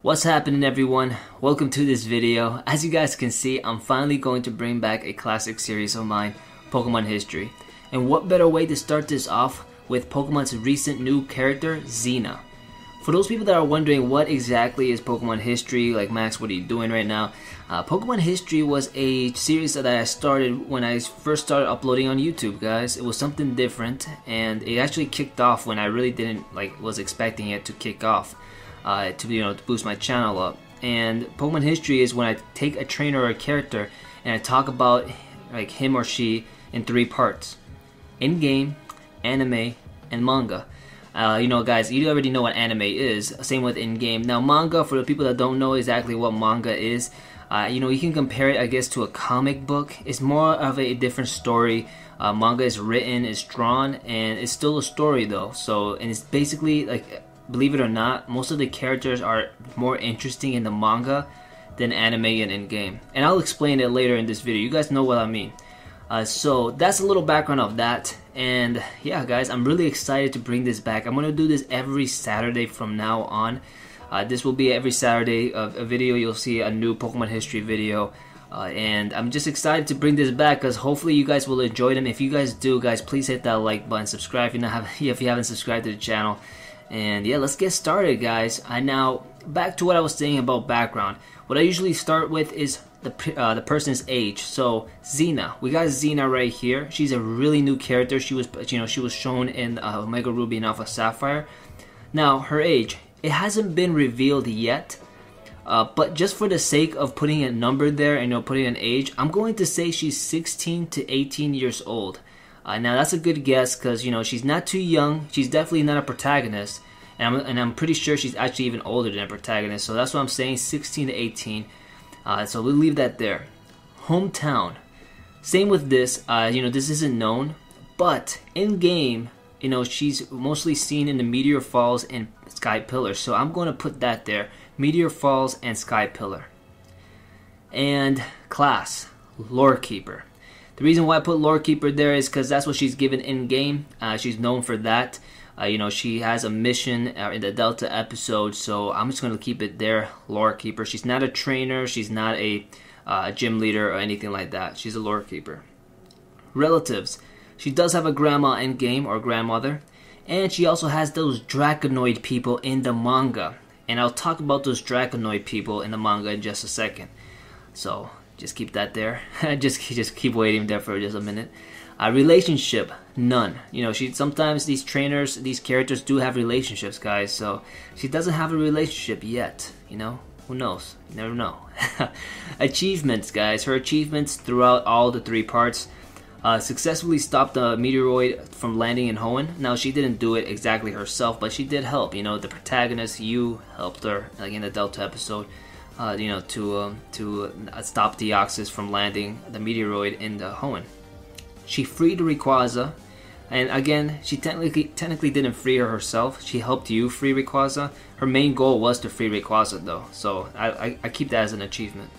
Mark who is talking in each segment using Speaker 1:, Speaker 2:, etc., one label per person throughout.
Speaker 1: What's happening, everyone? Welcome to this video. As you guys can see, I'm finally going to bring back a classic series of mine, Pokemon history. And what better way to start this off with Pokemon's recent new character, Zena. For those people that are wondering what exactly is Pokemon history, like Max, what are you doing right now? Pokemon history was a series that I started when I first started uploading on YouTube, guys. It was something different, and it actually kicked off when I really didn't was expecting it to kick off. To boost my channel up. And Pokemon history is when I take a trainer or a character and I talk about him or she in three parts: in-game, anime, and manga. Guys, you already know what anime is. Same with in-game. Now, manga, for the people that don't know exactly what manga is, you can compare it, I guess, to a comic book. It's more of a different story. Manga is written, it's drawn, and it's still a story though. And it's basically believe it or not, most of the characters are more interesting in the manga than anime and in-game. And I'll explain it later in this video. You guys know what I mean. So that's a little background of that. And yeah, guys, I'm really excited to bring this back. I'm going to do this every Saturday from now on. This will be every Saturday of a video. You'll see a new Pokemon history video. And I'm just excited to bring this back because hopefully you guys will enjoy them. If you guys do, guys, please hit that like button, subscribe if you haven't subscribed to the channel. And yeah, let's get started, guys. Now back to what I was saying about background. What I usually start with is the person's age. So Zena, we got Zena right here. She's a really new character. She was shown in Omega Ruby and Alpha Sapphire. Now her age, it hasn't been revealed yet. But just for the sake of putting a number there and putting an age, I'm going to say she's 16 to 18 years old. Now that's a good guess because she's not too young. She's definitely not a protagonist, and I'm pretty sure she's actually even older than a protagonist. So that's what I'm saying, 16 to 18. So we'll leave that there. Hometown. Same with this. This isn't known, but in game, she's mostly seen in the Meteor Falls and Sky Pillar. So I'm going to put that there: Meteor Falls and Sky Pillar. And class, Lorekeeper. The reason why I put Lorekeeper there is because that's what she's given in-game. She's known for that. She has a mission in the Delta episode, so I'm just going to keep it there, Lorekeeper. She's not a trainer. She's not a gym leader or anything like that. She's a Lorekeeper. Relatives. She does have a grandma in-game, or grandmother. And she also has those Dragonoid people in the manga. And I'll talk about those Dragonoid people in the manga in just a second. So just keep that there. just keep waiting there for just a minute. Relationship, none. Sometimes these trainers, these characters do have relationships, guys. So she doesn't have a relationship yet. Who knows? You never know. Achievements, guys. Her achievements throughout all the three parts: successfully stopped the meteoroid from landing in Hoenn. Now she didn't do it exactly herself, but she did help. The protagonist, you helped her, in the Delta episode. To stop Deoxys from landing the meteoroid in the Hoenn. She freed Rayquaza, and again, she technically didn't free her herself. She helped you free Rayquaza. Her main goal was to free Rayquaza, though, so I keep that as an achievement.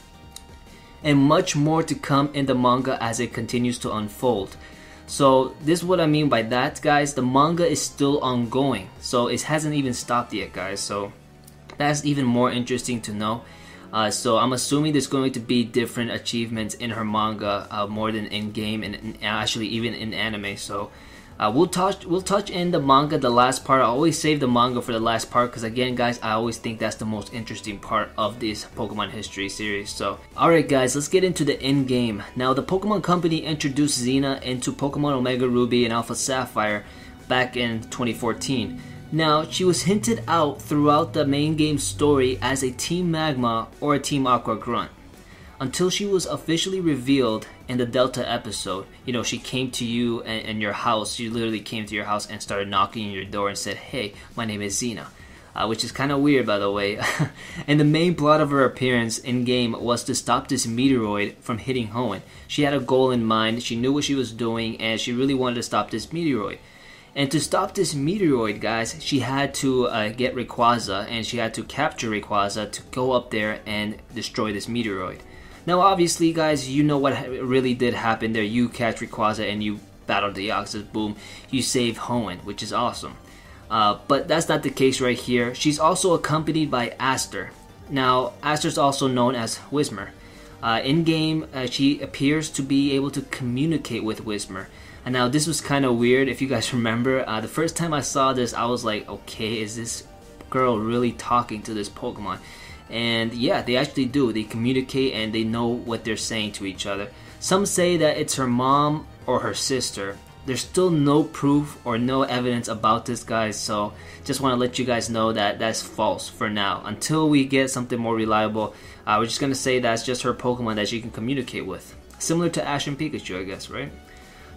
Speaker 1: And much more to come in the manga as it continues to unfold. So this is what I mean by that, guys. The manga is still ongoing, so it hasn't even stopped yet, guys. So that's even more interesting to know. So I'm assuming there's going to be different achievements in her manga, more than in game, and actually even in anime. So we'll touch in the manga, the last part. I always save the manga for the last part because, again, guys, I always think that's the most interesting part of this Pokemon history series. So alright, guys, let's get into the in-game. Now, the Pokemon Company introduced Zena into Pokemon Omega Ruby and Alpha Sapphire back in 2014. Now, she was hinted out throughout the main game story as a Team Magma or a Team Aqua grunt, until she was officially revealed in the Delta episode. She came to you and your house. She literally came to your house and started knocking on your door and said, "Hey, my name is Zena," which is kind of weird, by the way. And the main plot of her appearance in-game was to stop this meteoroid from hitting Hoenn. She had a goal in mind. She knew what she was doing, and she really wanted to stop this meteoroid. And to stop this meteoroid, guys, she had to get Rayquaza, and she had to capture Rayquaza to go up there and destroy this meteoroid. Now, obviously, guys, you know what really did happen there. You catch Rayquaza and you battle Deoxys, boom, you save Hoenn, which is awesome. But that's not the case right here. She's also accompanied by Aster. Now, Aster's also known as Whismer. In-game, she appears to be able to communicate with Whismer. And now this was kind of weird, if you guys remember. The first time I saw this, I was like, okay, is this girl really talking to this Pokemon? And yeah, they actually do. They communicate and they know what they're saying to each other. Some say that it's her mom or her sister. There's still no proof or no evidence about this, guys, so just want to let you guys know that that's false for now. Until we get something more reliable, we're just going to say that's just her Pokemon that she can communicate with. Similar to Ash and Pikachu, I guess, right?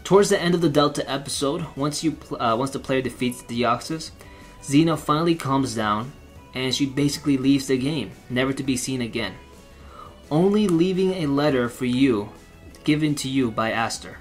Speaker 1: Towards the end of the Delta episode, once the player defeats Deoxys, Zena finally calms down and she basically leaves the game, never to be seen again. Only leaving a letter for you, given to you by Aster.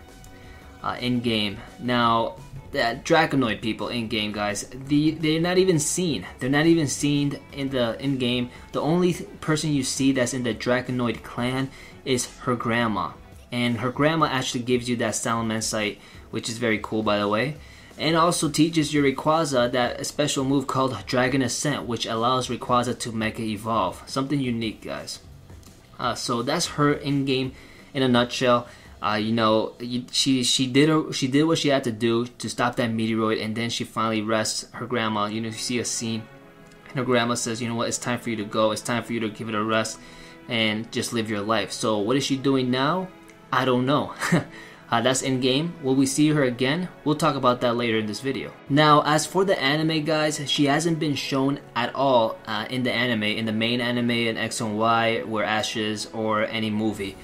Speaker 1: In-game. Now, Dragonoid people in-game, guys, they're not even seen. They're not even seen in the in-game. The only person you see that's in the Dragonoid clan is her grandma. And her grandma actually gives you that Salamencite, which is very cool, by the way. And also teaches your Rayquaza that special move called Dragon Ascent, which allows Rayquaza to Mega Evolve. Something unique, guys. So that's her in-game in a nutshell. You know, she did what she had to do to stop that meteoroid, and then she finally rests her grandma. You know, you see a scene, and her grandma says, you know what, it's time for you to go. It's time for you to give it a rest and just live your life. So what is she doing now? I don't know. That's in game. Will we see her again? We'll talk about that later in this video. Now, as for the anime, guys, she hasn't been shown at all in the anime, in the main anime in X and Y, where Ash is, or any movie.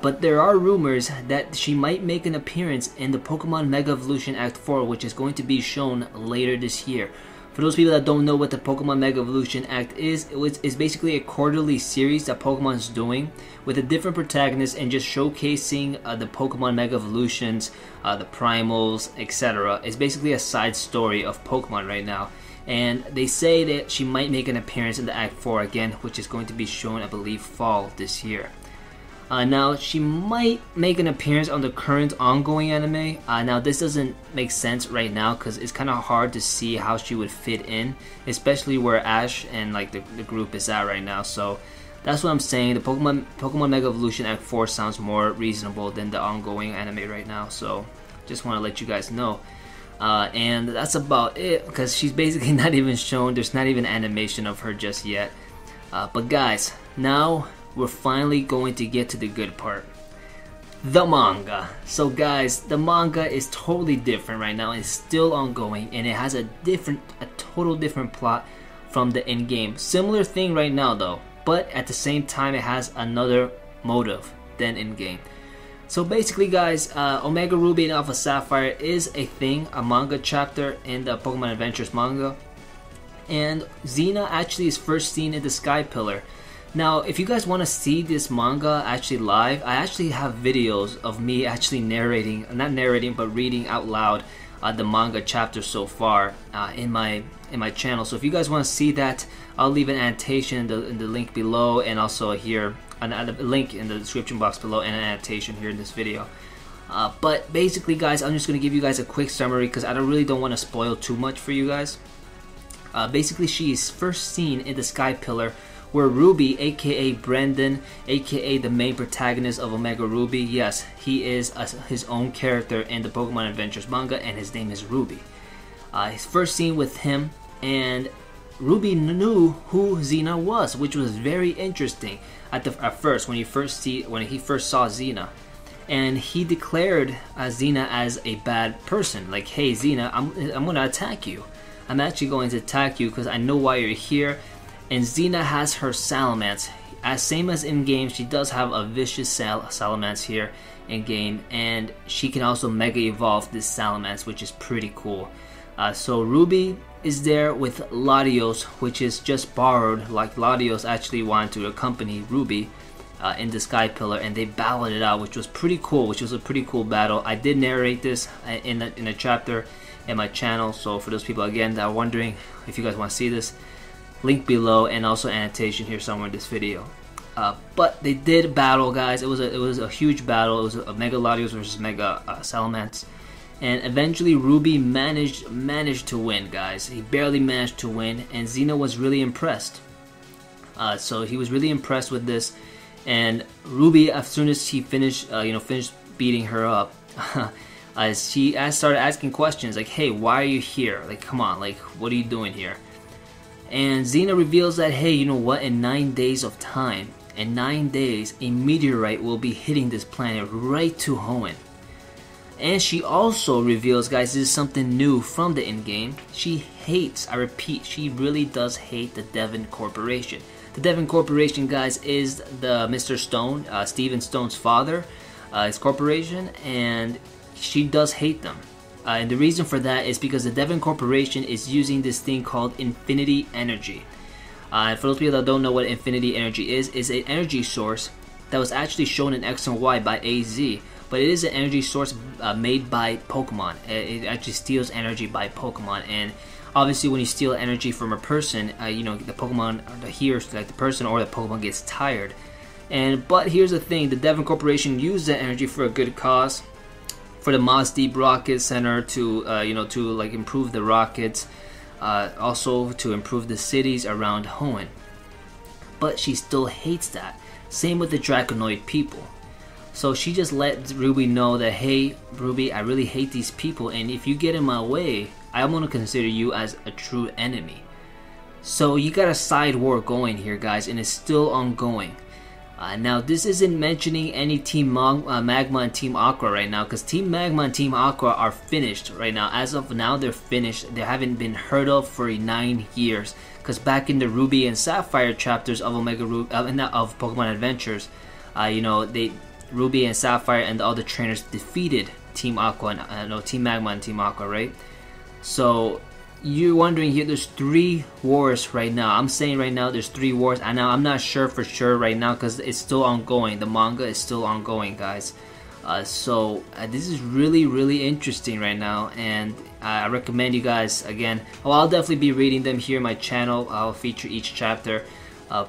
Speaker 1: But there are rumors that she might make an appearance in the Pokemon Mega Evolution Act 4, which is going to be shown later this year. For those people that don't know what the Pokemon Mega Evolution Act is, it's basically a quarterly series that Pokemon is doing with a different protagonist and just showcasing the Pokemon Mega Evolutions, the Primals, etc. It's basically a side story of Pokemon right now. And they say that she might make an appearance in the Act 4 again, which is going to be shown, I believe, fall this year. Now, she might make an appearance on the current ongoing anime. Now, this doesn't make sense right now because it's kind of hard to see how she would fit in, especially where Ash and like the group is at right now. So that's what I'm saying. The Pokemon Mega Evolution Act 4 sounds more reasonable than the ongoing anime right now. So just want to let you guys know. And that's about it because she's basically not even shown. There's not even animation of her just yet. But guys, now we're finally going to get to the good part. The manga. So guys, the manga is totally different right now. It's still ongoing and it has a total different plot from the in-game. Similar thing right now though, but at the same time it has another motive than in-game. So basically guys, Omega Ruby and Alpha Sapphire is a thing, a manga chapter in the Pokemon Adventures manga. And Zena actually is first seen in the Sky Pillar. Now, if you guys want to see this manga actually live, I actually have videos of me actually narrating, not narrating, but reading out loud the manga chapter so far in my channel. So if you guys want to see that, I'll leave an annotation in the link below, and also here a link in the description box below, and an annotation here in this video. But basically, guys, I'm just going to give you guys a quick summary because I really don't want to spoil too much for you guys. Basically, she is first seen in the Sky Pillar, where Ruby, aka Brendan, aka the main protagonist of Omega Ruby, yes, he is his own character in the Pokemon Adventures manga, and his name is Ruby. His first scene with him, and Ruby knew who Zena was, which was very interesting at first when he first saw Zena, and he declared Zena as a bad person. Like, hey Zena, I'm gonna attack you. I'm actually going to attack you because I know why you're here. And Zena has her Salamence. Same as in-game, she does have a vicious Salamence here in-game. And she can also Mega Evolve this Salamence, which is pretty cool. So Ruby is there with Latios, which is just borrowed. Like, Latios actually wanted to accompany Ruby in the Sky Pillar. And they battled it out, which was pretty cool. Which was a pretty cool battle. I did narrate this in a chapter in my channel. So for those people, again, that are wondering if you guys want to see this, link below, and also annotation here somewhere in this video. But they did battle, guys. It was a huge battle. It was a Mega Latios versus Mega Salamence, and eventually Ruby managed to win, guys. He barely managed to win, and Zena was really impressed. So he was really impressed with this. And Ruby, as soon as he finished, finished beating her up, she started asking questions like, "Hey, why are you here? Like, come on, like, what are you doing here?" And Zena reveals that, hey, you know what? In 9 days of time, in 9 days, a meteorite will be hitting this planet right to Hoenn. And she also reveals, guys, this is something new from the in-game. She hates, I repeat, she really does hate the Devon Corporation. The Devon Corporation, guys, is the Mr. Stone, Steven Stone's father, his corporation, and she does hate them. And the reason for that is because the Devon Corporation is using this thing called infinity energy. For those people that don't know what infinity energy is an energy source that was actually shown in X and Y by AZ. But it is an energy source made by Pokemon. It actually steals energy by Pokemon, and obviously when you steal energy from a person, the Pokemon like the person or the Pokemon gets tired. But here's the thing: the Devon Corporation used that energy for a good cause, for the Moss Deep Rocket Center to like improve the rockets, also to improve the cities around Hoenn. But she still hates that. Same with the Dragonoid people. So she just let Ruby know that, hey, Ruby, I really hate these people, and if you get in my way, I'm going to consider you as a true enemy. So you got a side war going here, guys, and it's still ongoing. Now, this isn't mentioning any Team Magma and Team Aqua right now, because Team Magma and Team Aqua are finished right now. As of now, they're finished. They haven't been heard of for 9 years, because back in the Ruby and Sapphire chapters of of Pokemon Adventures, Ruby and Sapphire and the other trainers defeated Team Aqua and Team Magma and Team Aqua, right? So you're wondering here, there's 3 wars right now. I'm saying right now there's 3 wars, and now I'm not sure for sure right now because it's still ongoing. The manga is still ongoing, guys. So this is really interesting right now, and I recommend you guys, again, I'll definitely be reading them here in my channel. I'll feature each chapter.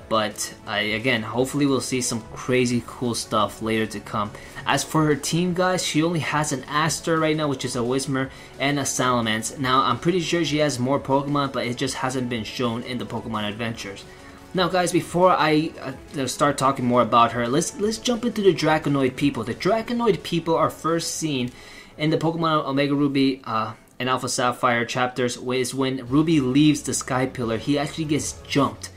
Speaker 1: But again, hopefully we'll see some crazy cool stuff later to come. As for her team, guys, she only has an Aster right now, which is a Whismur, and a Salamence. Now, I'm pretty sure she has more Pokemon, but it just hasn't been shown in the Pokemon Adventures. Now, guys, before I start talking more about her, let's jump into the Dragonoid people. The Dragonoid people are first seen in the Pokemon Omega Ruby and Alpha Sapphire chapters, is when Ruby leaves the Sky Pillar. He actually gets jumped.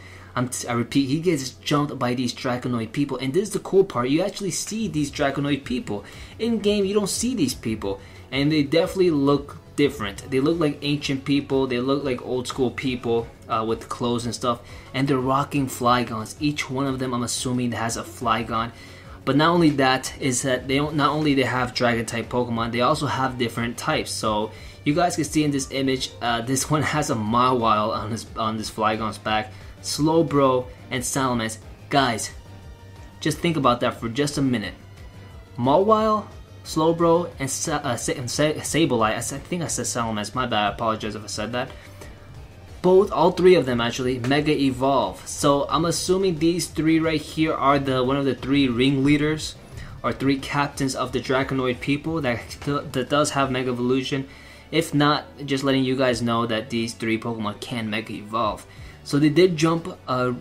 Speaker 1: I repeat, he gets jumped by these Dragonoid people, and this is the cool part. You actually see these Dragonoid people. In game, you don't see these people, and they definitely look different. They look like ancient people. They look like old school people with clothes and stuff, and they're rocking Flygons. Each one of them, I'm assuming, has a Flygon. But not only that, is that they have Dragon type Pokemon, they also have different types. So you guys can see in this image, this one has a Mawile on this Flygon's back. Slowbro and Salamence. Guys, just think about that for just a minute. Mawile, Slowbro, and Sableye. I think I said Salamence. My bad. I apologize if I said that. All 3 of them actually Mega Evolve. So I'm assuming these 3 right here are one of the 3 ringleaders or 3 captains of the Dragonoid people that does have Mega Evolution. If not, just letting you guys know that these 3 Pokemon can Mega Evolve. So they did jump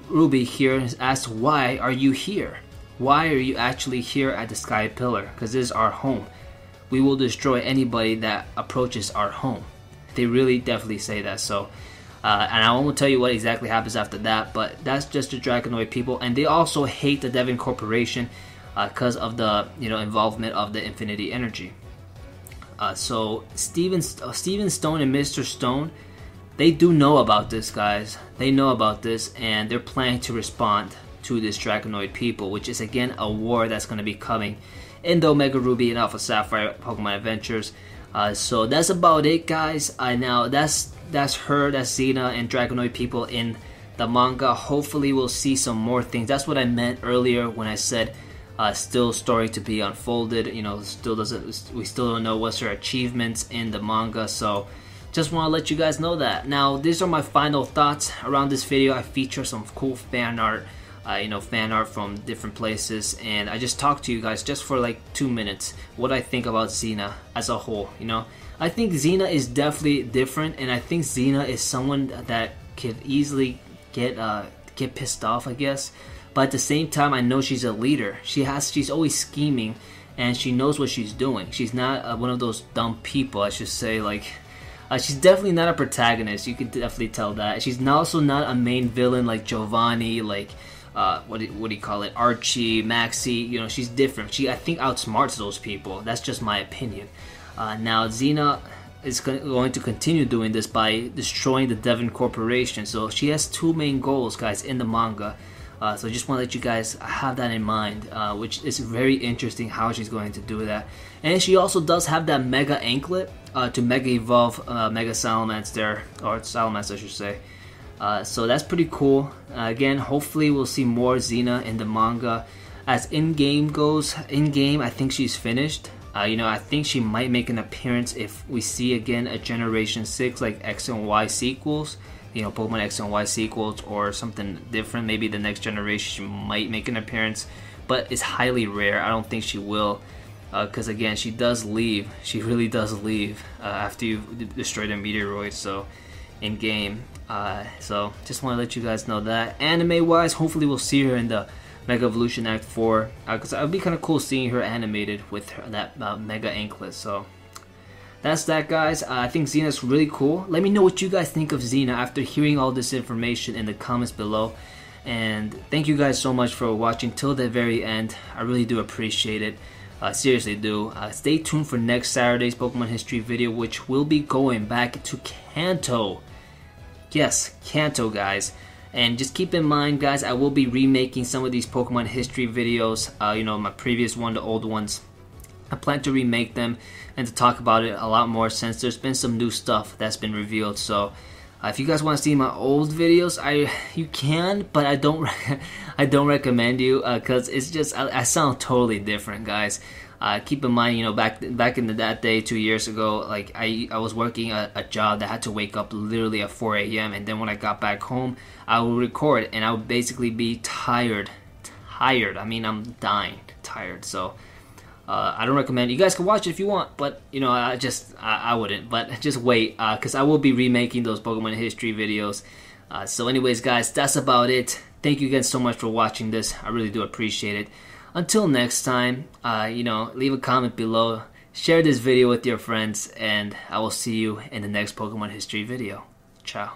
Speaker 1: Ruby here and asked, why are you here? Why are you actually here at the Sky Pillar? Because this is our home. We will destroy anybody that approaches our home. They really definitely say that. So, and I won't tell you what exactly happens after that, but that's just the Dragonoid people. And they also hate the Devon Corporation because of the involvement of the infinity energy. So Steven Stone and Mr. Stone, they do know about this, guys. They know about this, and they're planning to respond to this Dragonoid people, which is again a war that's going to be coming in the Omega Ruby and Alpha Sapphire Pokemon Adventures. So that's about it, guys. Now that's Zena and Dragonoid people in the manga. Hopefully we'll see some more things. That's what I meant earlier when I said still story to be unfolded. We still don't know what's her achievements in the manga. So just want to let you guys know that. Now, these are my final thoughts around this video. I feature some cool fan art, fan art from different places, and I just talked to you guys just for like 2 minutes what I think about Zena as a whole. I think Zena is definitely different, and I think Zena is someone that could easily get get pissed off, I guess. But at the same time, I know she's a leader. She's always scheming, and she knows what she's doing. She's not one of those dumb people, I should say. Like, she's definitely not a protagonist. You can definitely tell that. She's also not a main villain like Giovanni, like what do you call it, Archie, Maxi. You know, she's different. She, I think, outsmarts those people. That's just my opinion. Now Zena is going to continue doing this by destroying the Devon Corporation. So she has two main goals, guys, in the manga. So I just want to let you guys have that in mind, which is very interesting how she's going to do that. And she also does have that Mega Anklet to Mega Evolve Mega Salamence there, or Salamence I should say. So that's pretty cool. Again, hopefully we'll see more Zena in the manga. As in-game goes, in-game I think she's finished. You know, I think she might make an appearance if we see again a Generation 6 like X and Y sequels. You know, Pokemon X and Y sequels or something different. Maybe the next generation she might make an appearance, but it's highly rare. I don't think she will, because again, she does leave. She really does leave after you destroy the meteoroid. So, in game. So just want to let you guys know that. Anime wise, hopefully we'll see her in the Mega Evolution Act 4, because it would be kind of cool seeing her animated with that Mega Anklet. So that's that, guys. I think Zena's really cool. Let me know what you guys think of Zena after hearing all this information in the comments below. And thank you guys so much for watching till the very end. I really do appreciate it. Seriously do. Stay tuned for next Saturday's Pokemon History video, which will be going back to Kanto. Yes, Kanto, guys. And just keep in mind, guys, I will be remaking some of these Pokemon History videos. You know, my previous one, the old ones. I plan to remake them and to talk about it a lot more, since there's been some new stuff that's been revealed. So if you guys want to see my old videos, you can, but I don't recommend you, because it's just I sound totally different, guys. Keep in mind, you know, back in that day 2 years ago, like I was working a job that had to wake up literally at 4 a.m. and then when I got back home, I would record and I would basically be tired. I mean, I'm dying tired. So I don't recommend. You guys can watch it if you want, but you know, I wouldn't. But just wait, because I will be remaking those Pokemon History videos. So anyways, guys, that's about it. Thank you again so much for watching this. I really do appreciate it. Until next time, you know, leave a comment below, share this video with your friends, and I will see you in the next Pokemon History video. Ciao.